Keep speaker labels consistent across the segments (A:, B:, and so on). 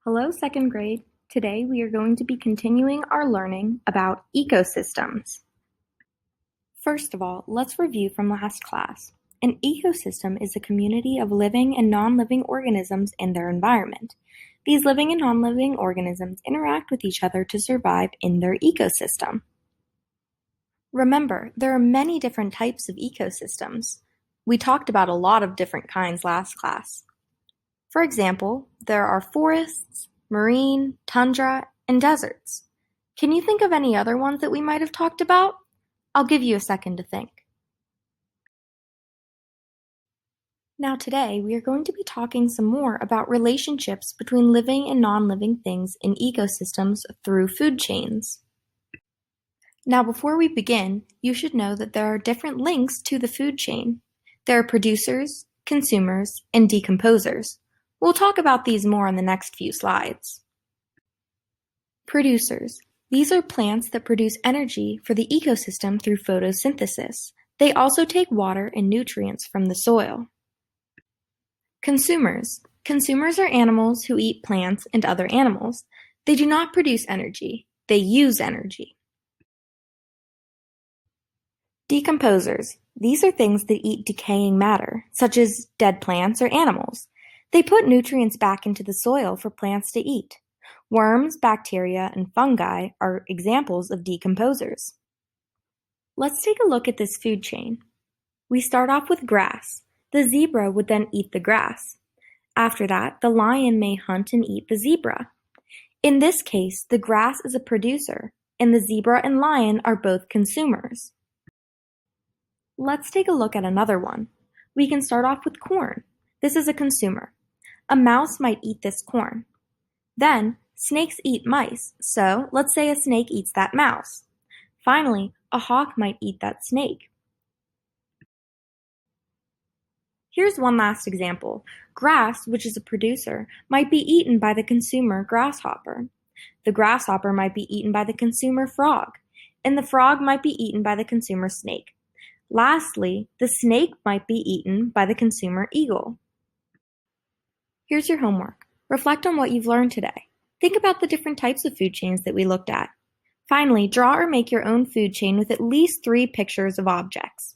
A: Hello, second grade. Today we are going to be continuing our learning about ecosystems. First of all, let's review from last class. An ecosystem is a community of living and non-living organisms in their environment. These living and non-living organisms interact with each other to survive in their ecosystem. Remember, there are many different types of ecosystems. We talked about a lot of different kinds last class. For example, there are forests, marine, tundra, and deserts. Can you think of any other ones that we might have talked about? I'll give you a second to think. Now today, we are going to be talking some more about relationships between living and non-living things in ecosystems through food chains. Now before we begin, you should know that there are different links to the food chain. There are producers, consumers, and decomposers. We'll talk about these more in the next few slides. Producers. These are plants that produce energy for the ecosystem through photosynthesis. They also take water and nutrients from the soil. Consumers. Consumers are animals who eat plants and other animals. They do not produce energy. They use energy. Decomposers. These are things that eat decaying matter, such as dead plants or animals. They put nutrients back into the soil for plants to eat. Worms, bacteria, and fungi are examples of decomposers. Let's take a look at this food chain. We start off with grass. The zebra would then eat the grass. After that, the lion may hunt and eat the zebra. In this case, the grass is a producer, and the zebra and lion are both consumers. Let's take a look at another one. We can start off with corn. This is a consumer. A mouse might eat this corn. Then, snakes eat mice, so let's say a snake eats that mouse. Finally, a hawk might eat that snake. Here's one last example. Grass, which is a producer, might be eaten by the consumer grasshopper. The grasshopper might be eaten by the consumer frog, and the frog might be eaten by the consumer snake. Lastly, the snake might be eaten by the consumer eagle. Here's your homework. Reflect on what you've learned today. Think about the different types of food chains that we looked at. Finally, draw or make your own food chain with at least 3 pictures of objects.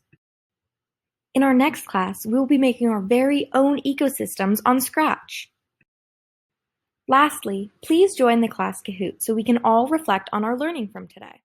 A: In our next class, we will be making our very own ecosystems on Scratch. Lastly, please join the class Kahoot so we can all reflect on our learning from today.